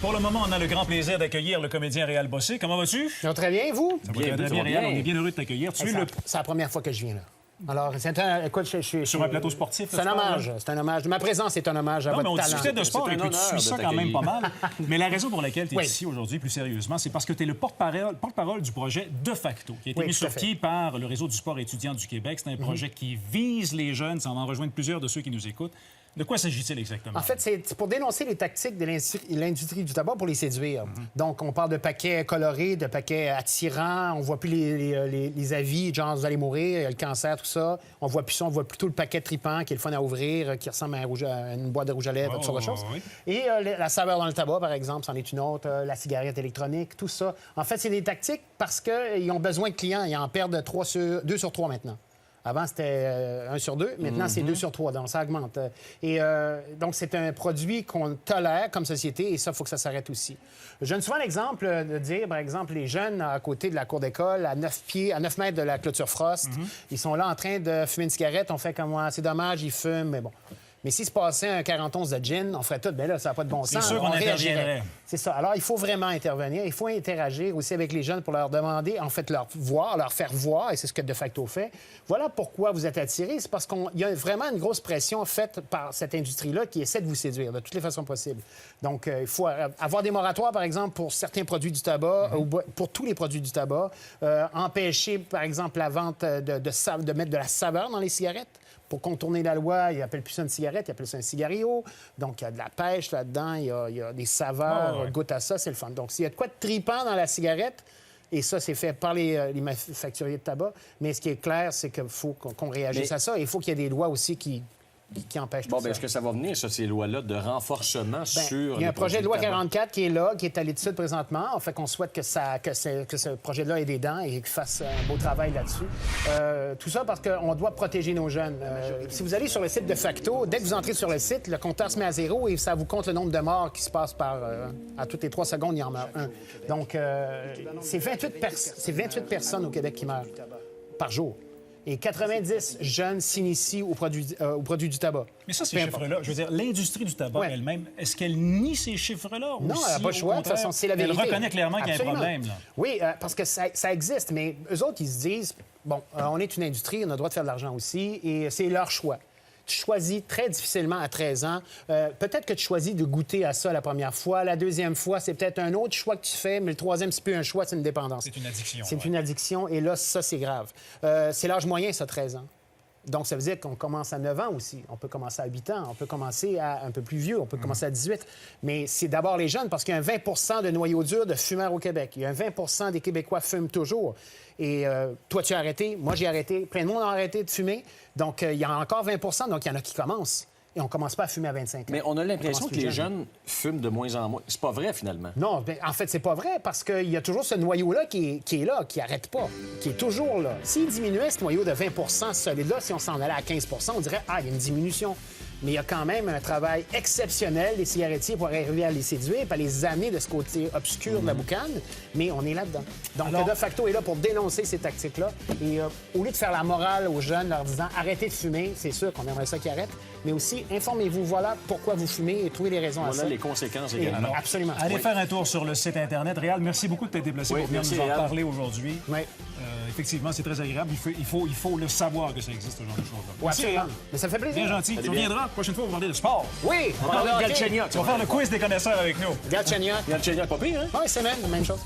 Pour le moment, on a le grand plaisir d'accueillir le comédien Réal Bossé. Comment vas-tu? Ça va très bien, vous? Ça va très bien, Réal. On est bien heureux de t'accueillir. C'est la première fois que je viens là. Alors, écoute, je suis... Sur un plateau sportif. C'est un hommage. C'est un hommage. Ma présence est un hommage à votre talent. On discutait de sport et que tu suis ça quand même pas mal. Mais la raison pour laquelle tu es ici aujourd'hui, plus sérieusement, c'est parce que tu es le porte-parole du projet De Facto, qui a été mis sur pied par le Réseau du sport étudiant du Québec. C'est un projet qui vise les jeunes. Ça en rejoindre plusieurs de ceux qui nous écoutent. De quoi s'agit-il exactement? En fait, c'est pour dénoncer les tactiques de l'industrie du tabac pour les séduire. Donc, on parle de paquets colorés, de paquets attirants. On voit plus les avis, genre, vous allez mourir, le cancer, tout ça. On voit plus ça. On voit plutôt le paquet tripant qui est le fun à ouvrir, qui ressemble à une boîte de rouge à lèvres, toutes sortes de choses. Et la saveur dans le tabac, par exemple, c'en est une autre. La cigarette électronique, tout ça. En fait, c'est des tactiques parce qu'ils ont besoin de clients. Ils en perdent 2 sur 3 maintenant. Avant, c'était 1 sur 2. Maintenant, c'est 2 sur 3. Donc, ça augmente. Et donc, c'est un produit qu'on tolère comme société et ça, il faut que ça s'arrête aussi. Je donne souvent l'exemple de dire, par exemple, les jeunes à côté de la cour d'école, à 9 mètres de la clôture Frost, ils sont là en train de fumer une cigarette. On fait comme moi, c'est dommage, ils fument, mais bon. Mais s'il se passait un 41 de gin, on ferait tout. Bien là, ça n'a pas de bon sens. C'est sûr qu'on interviendrait. C'est ça. Alors, il faut vraiment intervenir. Il faut interagir aussi avec les jeunes pour leur demander, en fait, leur faire voir, et c'est ce que De Facto fait. Voilà pourquoi vous êtes attirés. C'est parce qu'il y a vraiment une grosse pression faite par cette industrie-là qui essaie de vous séduire de toutes les façons possibles. Donc, il faut avoir des moratoires, par exemple, pour certains produits du tabac, ou pour tous les produits du tabac. Empêcher, par exemple, la vente de mettre de la saveur dans les cigarettes. Pour contourner la loi, ils n'appellent plus ça une cigarette, ils appellent ça un cigario. Donc, il y a de la pêche là-dedans, il y a des saveurs, goûte à ça, c'est le fun. Donc, s'il y a de quoi de tripant dans la cigarette, et ça, c'est fait par les manufacturiers de tabac, mais ce qui est clair, c'est qu'il faut qu'on réagisse à ça. Et il faut qu'il y ait des lois aussi qui empêche tout ça. Est-ce que ça va venir, ça, ces lois-là, de renforcement sur... Il y a un projet de loi 44 qui est là, qui est à l'étude présentement. En fait, qu'on souhaite que ce projet-là ait des dents et qu'il fasse un beau travail là-dessus. Tout ça parce qu'on doit protéger nos jeunes. Si vous allez sur le site De Facto, dès que vous entrez sur le site, le compteur se met à 0 et ça vous compte le nombre de morts qui se passent par... à toutes les 3 secondes, il y en meurt un. Donc, c'est 28 personnes au Québec qui meurent par jour. Et 90 jeunes s'initient au produit du tabac. Mais ça, ces chiffres-là, je veux dire, l'industrie du tabac elle-même, est-ce qu'elle nie ces chiffres-là? Non, elle n'a pas le choix. De toute façon, c'est la vérité. Elle reconnaît clairement qu'il y a un problème. Là. Oui, parce que ça existe, mais eux autres, ils se disent, bon, on est une industrie, on a le droit de faire de l'argent aussi, et c'est leur choix. Tu choisis très difficilement à 13 ans. Peut-être que tu choisis de goûter à ça la première fois. La deuxième fois, c'est peut-être un autre choix que tu fais, mais le troisième, c'est plus un choix, c'est une dépendance. C'est une addiction. C'est une addiction, et là, ça, c'est grave. C'est l'âge moyen, ça, 13 ans. Donc, ça veut dire qu'on commence à 9 ans aussi. On peut commencer à 8 ans. On peut commencer à un peu plus vieux. On peut commencer à 18. Mais c'est d'abord les jeunes, parce qu'il y a un 20 de noyau dur de fumeurs au Québec. Il y a un 20 des Québécois fument toujours. Et toi, tu as arrêté. Moi, j'ai arrêté. Plein de monde a arrêté de fumer. Donc, il y a encore 20 donc il y en a qui commencent. Et on ne commence pas à fumer à 25 ans. Mais on a l'impression que les jeunes fument de moins en moins. C'est pas vrai, finalement. Non, bien, en fait, c'est pas vrai, parce qu'il y a toujours ce noyau-là qui est là, qui n'arrête pas, qui est toujours là. S'il diminuait ce noyau de 20 solide-là, si on s'en allait à 15 on dirait « Ah, il y a une diminution ». Mais il y a quand même un travail exceptionnel des cigarettiers pour arriver à les séduire, à les amener de ce côté obscur de la boucane, mais on est là-dedans. Donc, De Facto est là pour dénoncer ces tactiques-là. Et au lieu de faire la morale aux jeunes, leur disant « Arrêtez de fumer », c'est sûr qu'on aimerait ça qu'ils arrêtent, mais aussi informez-vous, voilà pourquoi vous fumez et trouvez les raisons à ça. Voilà les conséquences également. Absolument. Allez faire un tour sur le site Internet. Réal, merci beaucoup de t'être déplacé pour venir nous en parler aujourd'hui. Oui. Effectivement, c'est très agréable. Il faut le savoir que ça existe, ce genre de choses-là. Oui, absolument. Mais ça fait plaisir. Bien gentil. Tu reviendras la prochaine fois pour parler de sport. Oui! On va parler de Galchenyuk. Tu vas faire le quiz des connaisseurs avec nous. Galchenyuk. Galchenyuk, pas pire, hein? Oui, c'est même chose.